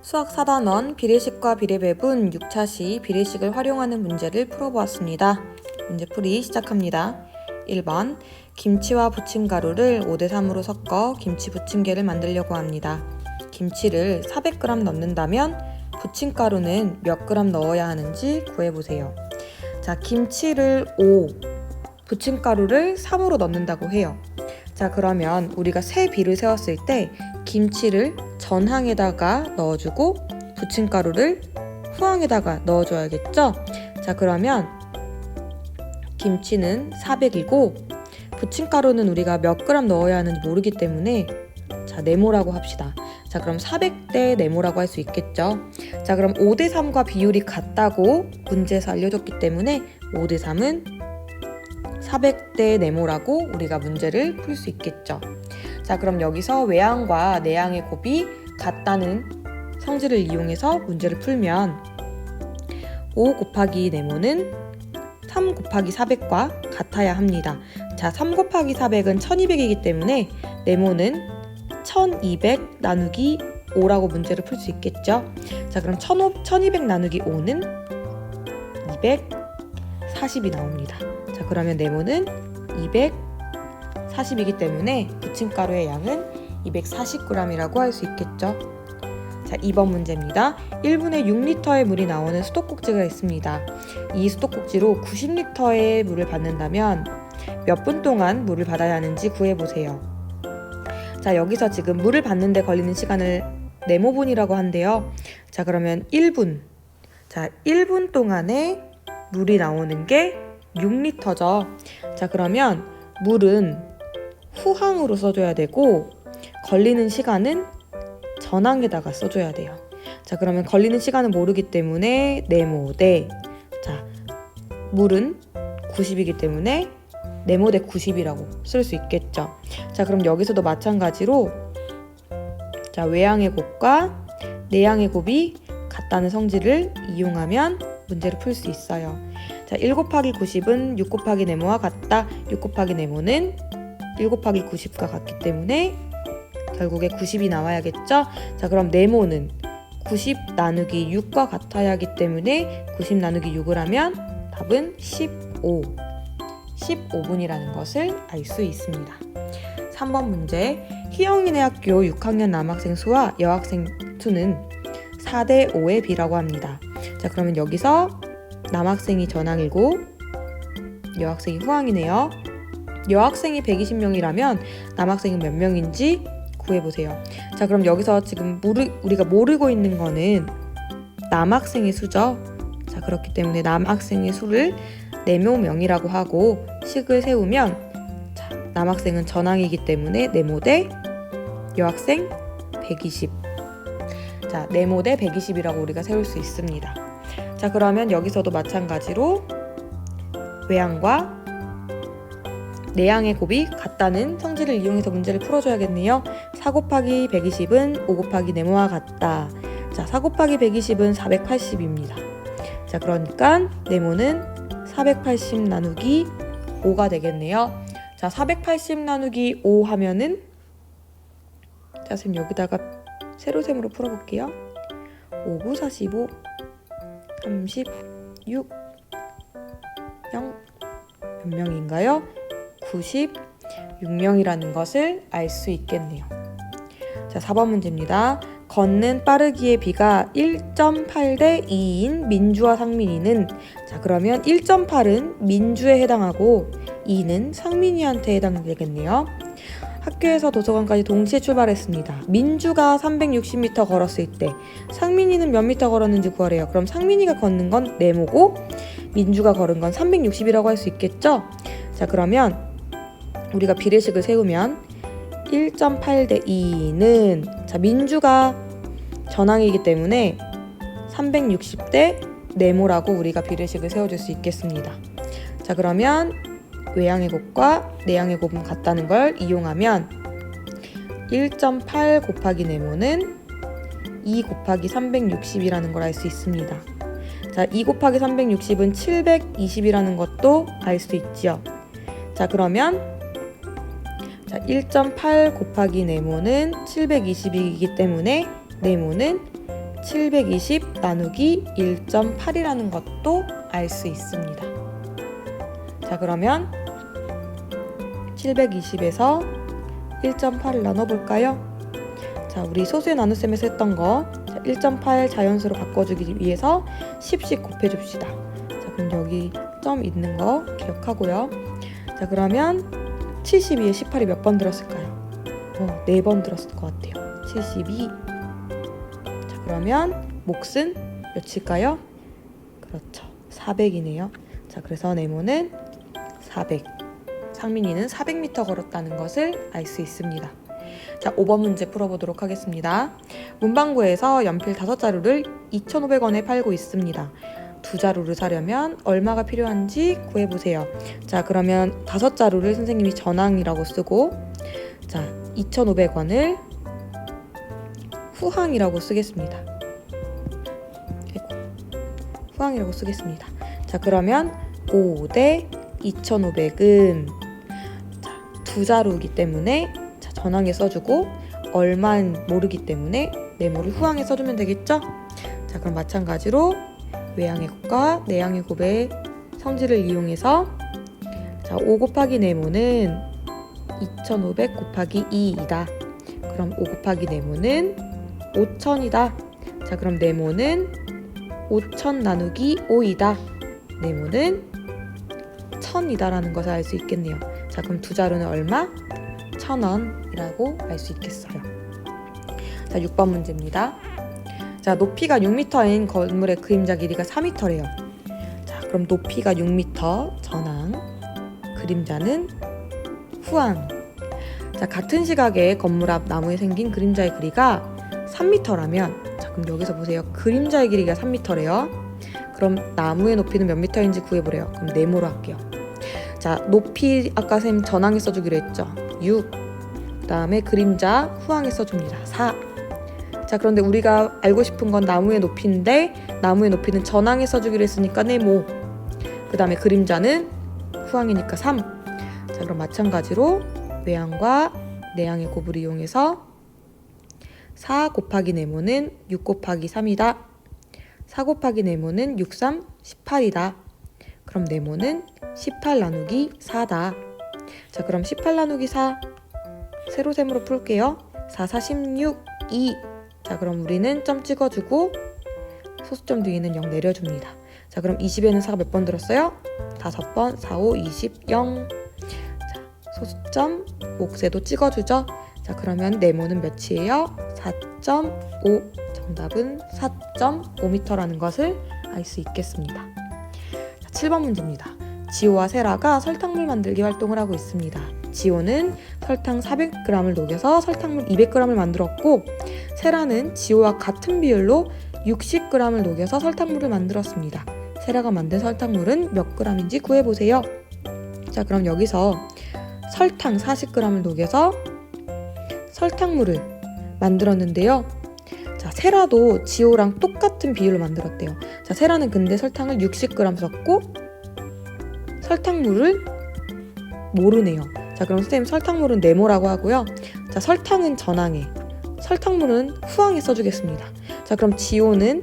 수학 4단원 비례식과 비례배분 6차시 비례식을 활용하는 문제를 풀어보았습니다. 문제풀이 시작합니다. 1번 김치와 부침가루를 5대3으로 섞어 김치 부침개를 만들려고 합니다. 김치를 400g 넣는다면 부침가루는 몇 g 넣어야 하는지 구해보세요. 자, 김치를 5, 부침가루를 3으로 넣는다고 해요. 자, 그러면 우리가 세 비를 세웠을 때 김치를 전항에다가 넣어주고 부침가루를 후항에다가 넣어줘야겠죠? 자, 그러면 김치는 400이고 부침가루는 우리가 몇 g 넣어야 하는지 모르기 때문에 자, 네모라고 합시다. 자, 그럼 400대 네모라고 할 수 있겠죠? 자, 그럼 5대3과 비율이 같다고 문제에서 알려줬기 때문에 5대3은 400대 네모라고 우리가 문제를 풀 수 있겠죠. 자, 그럼 여기서 외항과 내항의 곱이 같다는 성질을 이용해서 문제를 풀면 5 곱하기 네모는 3 곱하기 400과 같아야 합니다. 자, 3 곱하기 400은 1200이기 때문에 네모는 1200 나누기 5라고 문제를 풀 수 있겠죠. 자, 그럼 1200 나누기 5는 240이 나옵니다. 자, 그러면 네모는 240이기 때문에 부침가루의 양은 240g이라고 할 수 있겠죠. 자, 2번 문제입니다. 1분에 6리터의 물이 나오는 수도꼭지가 있습니다. 이 수도꼭지로 90리터의 물을 받는다면 몇 분 동안 물을 받아야 하는지 구해보세요. 자, 여기서 지금 물을 받는 데 걸리는 시간을 네모분이라고 한대요. 자, 그러면 1분. 자, 1분 동안에 물이 나오는 게 6리터죠. 자, 그러면 물은 후항으로 써줘야 되고 걸리는 시간은 전항에다가 써줘야 돼요. 자, 그러면 걸리는 시간은 모르기 때문에 네모 대, 자, 물은 90이기 때문에 네모 대 90이라고 쓸 수 있겠죠. 자, 그럼 여기서도 마찬가지로 자, 외항의 곱과 내항의 곱이 같다는 성질을 이용하면 문제를 풀 수 있어요. 자, 1 곱하기 90은 6 곱하기 네모와 같다. 6 곱하기 네모는 1 곱하기 90과 같기 때문에 결국에 90이 나와야겠죠? 자, 그럼 네모는 90 나누기 6과 같아야 하기 때문에 90 나누기 6을 하면 답은 15분이라는 것을 알 수 있습니다. 3번 문제, 희영이네 학교 6학년 남학생 수와 여학생 수는 4대 5의 비라고 합니다. 자, 그러면 여기서 남학생이 전항이고 여학생이 후항이네요. 여학생이 120명이라면 남학생은 몇 명인지 구해보세요. 자, 그럼 여기서 지금 우리가 모르고 있는 거는 남학생의 수죠. 자, 그렇기 때문에 남학생의 수를 네모명이라고 하고 식을 세우면 자, 남학생은 전항이기 때문에 네모 대 여학생 120. 자, 네모 대 120이라고 우리가 세울 수 있습니다. 자, 그러면 여기서도 마찬가지로 외항과 내항의 곱이 같다는 성질을 이용해서 문제를 풀어줘야겠네요. 4 곱하기 120은 5 곱하기 네모와 같다. 자, 4 곱하기 120은 480입니다. 자, 그러니까 네모는 480 나누기 5가 되겠네요. 자, 480 나누기 5 하면은 자, 선생님 여기다가 세로셈으로 풀어볼게요. 5, 9, 45, 36, 0. 몇 명인가요? 96명이라는 것을 알 수 있겠네요. 자, 4번 문제입니다. 걷는 빠르기의 비가 1.8대 2인 민주와 상민이는 자, 그러면 1.8은 민주에 해당하고 2는 상민이한테 해당되겠네요. 학교에서 도서관까지 동시에 출발했습니다. 민주가 360m 걸었을 때 상민이는 몇 미터 걸었는지 구하래요. 그럼 상민이가 걷는 건 네모고 민주가 걸은 건 360이라고 할 수 있겠죠? 자, 그러면 우리가 비례식을 세우면 1.8대 2는 자, 민주가 전항이기 때문에 360대 네모라고 우리가 비례식을 세워줄 수 있겠습니다. 자, 그러면 외항의 곱과 내항의 곱은 같다는 걸 이용하면 1.8 곱하기 네모는 2 곱하기 360이라는 걸 알 수 있습니다. 자, 2 곱하기 360은 720이라는 것도 알 수 있지요. 자, 그러면 자, 1.8 곱하기 네모는 720이기 때문에 네모는 720 나누기 1.8이라는 것도 알 수 있습니다. 자, 그러면 720에서 1.8을 나눠볼까요? 자, 우리 소수의 나눗셈에서 했던 거 1.8 자연수로 바꿔주기 위해서 10씩 곱해줍시다. 자, 그럼 여기 점 있는 거 기억하고요. 자, 그러면 72에 18이 몇 번 들었을까요? 4번 들었을 것 같아요. 72. 자, 그러면 몫은 몇일까요? 그렇죠. 400이네요. 자, 그래서 네모는 400. 상민이는 400m 걸었다는 것을 알 수 있습니다. 자, 5번 문제 풀어보도록 하겠습니다. 문방구에서 연필 5자루를 2,500원에 팔고 있습니다. 2자루를 사려면 얼마가 필요한지 구해보세요. 자, 그러면 5자루를 선생님이 전항이라고 쓰고, 자, 2,500원을 후항이라고 쓰겠습니다. 후항이라고 쓰겠습니다. 자, 그러면 5 대 2,500은 2자루이기 때문에 전항에 써주고 얼마는 모르기 때문에 네모를 후항에 써주면 되겠죠? 자, 그럼 마찬가지로 외항의 곱과 내항의 곱의 성질을 이용해서 자, 5 곱하기 네모는 2,500 곱하기 2이다. 그럼 5 곱하기 네모는 5,000이다. 자, 그럼 네모는 5,000 나누기 5이다. 네모는 1,000이다 라는 것을 알 수 있겠네요. 자, 그럼 2자루는 얼마? 1,000원이라고 알 수 있겠어요. 자, 6번 문제입니다. 자, 높이가 6m인 건물의 그림자 길이가 4m래요. 자, 그럼 높이가 6m 전항, 그림자는 후항. 자, 같은 시각에 건물 앞 나무에 생긴 그림자의 길이가 3m라면, 자, 그럼 여기서 보세요. 그림자의 길이가 3m래요. 그럼 나무의 높이는 몇 미터인지 구해보래요. 그럼 네모로 할게요. 자, 높이 아까 쌤 전항에 써주기로 했죠. 6. 그 다음에 그림자 후항에 써줍니다. 4. 자, 그런데 우리가 알고 싶은 건 나무의 높이인데 나무의 높이는 전항에 써주기로 했으니까 네모. 그 다음에 그림자는 후항이니까 3. 자, 그럼 마찬가지로 외항과 내항의 곱을 이용해서 4 곱하기 네모는 6 곱하기 3이다. 4 곱하기 네모는 6, 3, 18이다. 그럼 네모는 18 나누기 4다. 자, 그럼 18 나누기 4 세로셈으로 풀게요. 4, 4, 16, 2. 자, 그럼 우리는 점 찍어주고 소수점 뒤에는 0 내려줍니다. 자, 그럼 20에는 4가 몇 번 들었어요? 5번. 4, 5, 20, 0. 자, 소수점 몫에도 찍어주죠. 자, 그러면 네모는 몇이에요? 4.5. 정답은 4.5m라는 것을 알 수 있겠습니다. 자, 7번 문제입니다. 지호와 세라가 설탕물 만들기 활동을 하고 있습니다. 지호는 설탕 400g을 녹여서 설탕물 200g을 만들었고, 세라는 지호와 같은 비율로 60g을 녹여서 설탕물을 만들었습니다. 세라가 만든 설탕물은 몇 g인지 구해보세요. 자, 그럼 여기서 설탕 40g을 녹여서 설탕물을 만들었는데요. 자, 세라도 지호랑 똑같은 비율로 만들었대요. 자, 세라는 근데 설탕을 60g 썼고 설탕물을 모르네요. 자, 그럼 선생님 설탕물은 네모라고 하고요. 자, 설탕은 전항에, 설탕물은 후항에 써주겠습니다. 자, 그럼 지호는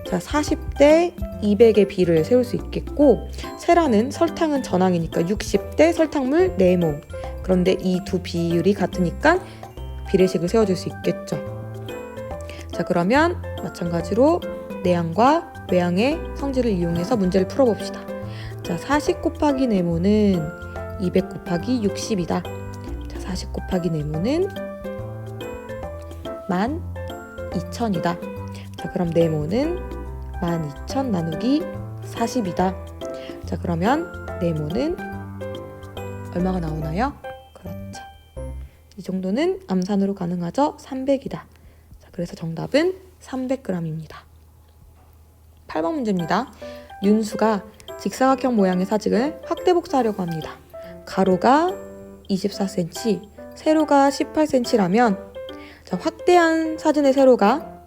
자 40대 200의 비를 세울 수 있겠고, 세라는 설탕은 전항이니까 60대 설탕물 네모. 그런데 이 두 비율이 같으니까 비례식을 세워줄 수 있겠죠. 자, 그러면 마찬가지로 내항과 외항의 성질을 이용해서 문제를 풀어봅시다. 자, 40 곱하기 네모는 200 곱하기 60이다. 자, 40 곱하기 네모는 12,000이다. 자, 그럼 네모는 12,000 나누기 40이다. 자, 그러면 네모는 얼마가 나오나요? 그렇죠. 이 정도는 암산으로 가능하죠? 300이다. 자, 그래서 정답은 300g입니다. 8번 문제입니다. 윤수가 직사각형 모양의 사직을 확대 복사하려고 합니다. 가로가 24cm, 세로가 18cm라면 자, 확대한 사진의 세로가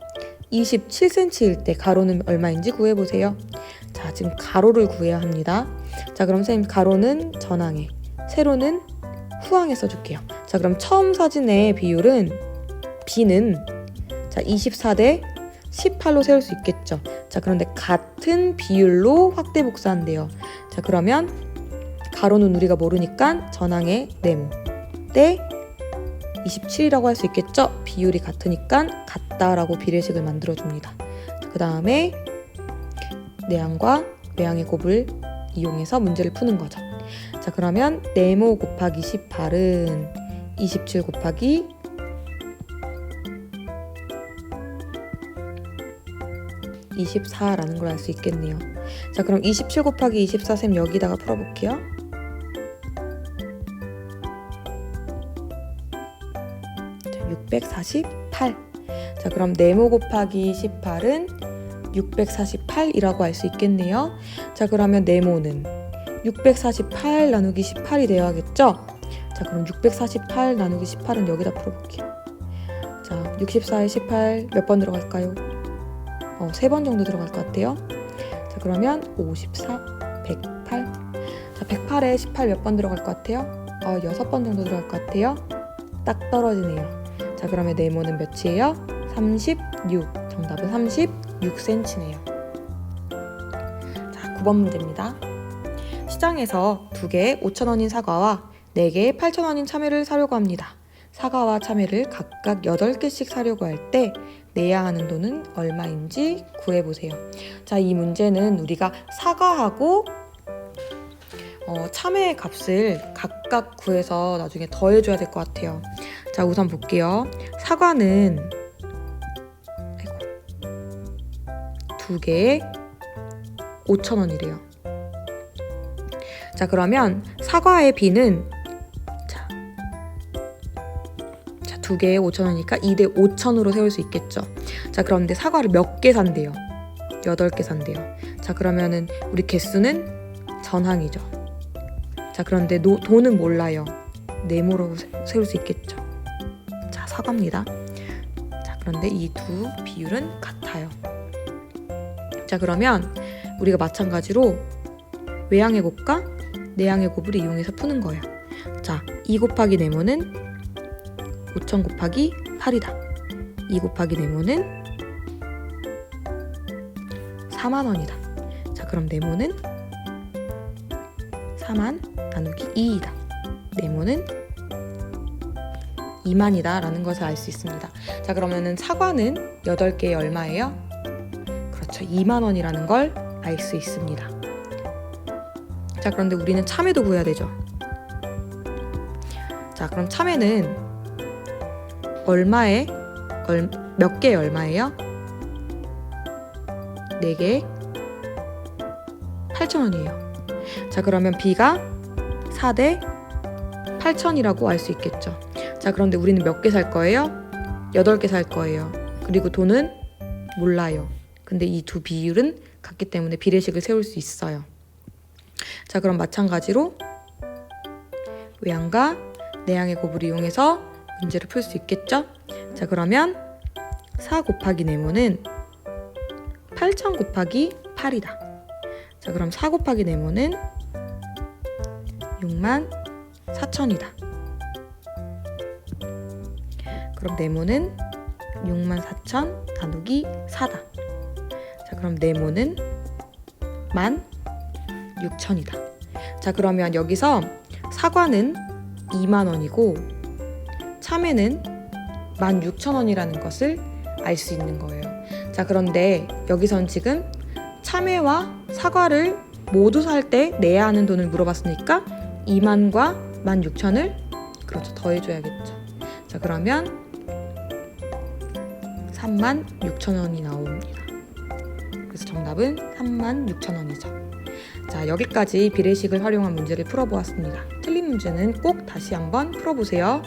27cm일 때 가로는 얼마인지 구해보세요. 자, 지금 가로를 구해야 합니다. 자, 그럼 선생님 가로는 전항에, 세로는 후항에 써줄게요. 자, 그럼 처음 사진의 비율은 B는 자 24대 18로 세울 수 있겠죠. 자, 그런데 같은 비율로 확대 복사한대요. 자, 그러면 가로는 우리가 모르니까 전항의 네모 때 27이라고 할 수 있겠죠. 비율이 같으니까 같다라고 비례식을 만들어줍니다. 그 다음에 내항과 외항의 곱을 이용해서 문제를 푸는 거죠. 자, 그러면 네모 곱하기 18은 27 곱하기 24라는 걸 알 수 있겠네요. 자, 그럼 27 곱하기 24셈 여기다가 풀어볼게요. 자, 648. 자, 그럼 네모 곱하기 18은 648이라고 할 수 있겠네요. 자, 그러면 네모는 648 나누기 18이 되어야겠죠? 자, 그럼 648 나누기 18은 여기다 풀어볼게요. 자, 64에 18 몇 번 들어갈까요? 3번 정도 들어갈 것 같아요. 자, 그러면 54, 108. 자, 108에 18 몇 번 들어갈 것 같아요? 6번 정도 들어갈 것 같아요. 딱 떨어지네요. 자, 그러면 네모는 몇이에요? 36. 정답은 36cm네요. 자, 9번 문제입니다. 시장에서 2개의 5,000원인 사과와 4개의 8,000원인 참외를 사려고 합니다. 사과와 참외를 각각 8개씩 사려고 할 때 내야 하는 돈은 얼마인지 구해보세요. 자, 이 문제는 우리가 사과하고 참외의 값을 각각 구해서 나중에 더해줘야 될 것 같아요. 자, 우선 볼게요. 사과는 2개에 5,000원이래요. 자, 그러면 사과의 비는 2개에 5,000원이니까 2대 5,000으로 세울 수 있겠죠. 자, 그런데 사과를 몇 개 산대요? 8개 산대요. 자, 그러면은 우리 개수는 전항이죠. 자, 그런데 돈은 몰라요. 네모로 세울 수 있겠죠. 자, 사과입니다. 자, 그런데 이 두 비율은 같아요. 자, 그러면 우리가 마찬가지로 외항의 곱과 내항의 곱을 이용해서 푸는 거예요. 자, 2 곱하기 네모는 5,000 곱하기 8이다. 2 곱하기 네모는 40,000원이다. 자, 그럼 네모는 4만 나누기 2이다. 네모는 2만이다 라는 것을 알 수 있습니다. 자, 그러면은 사과는 8개에 얼마예요? 그렇죠. 2만원이라는 걸 알 수 있습니다. 자, 그런데 우리는 참외도 구해야 되죠. 자, 그럼 참외는 몇 개에 얼마예요? 4개에 8,000원이에요. 자, 그러면 B가 4대 8,000이라고 알 수 있겠죠. 자, 그런데 우리는 몇 개 살 거예요? 8개 살 거예요. 그리고 돈은 몰라요. 근데 이 두 비율은 같기 때문에 비례식을 세울 수 있어요. 자, 그럼 마찬가지로 외항과 내항의 곱을 이용해서 문제를 풀 수 있겠죠? 자, 그러면 4 곱하기 네모는 8,000 곱하기 8이다. 자, 그럼 4 곱하기 네모는 64,000이다. 그럼 네모는 64,000 나누기 4다. 자, 그럼 네모는 16,000이다. 자, 그러면 여기서 사과는 2만원이고 참외는 16,000원이라는 것을 알 수 있는 거예요. 자, 그런데 여기선 지금 참외와 사과를 모두 살 때 내야 하는 돈을 물어봤으니까 2만과 16,000을 그렇죠, 더해줘야겠죠. 자, 그러면 36,000원이 나옵니다. 그래서 정답은 36,000원이죠. 자, 여기까지 비례식을 활용한 문제를 풀어보았습니다. 틀린 문제는 꼭 다시 한번 풀어보세요.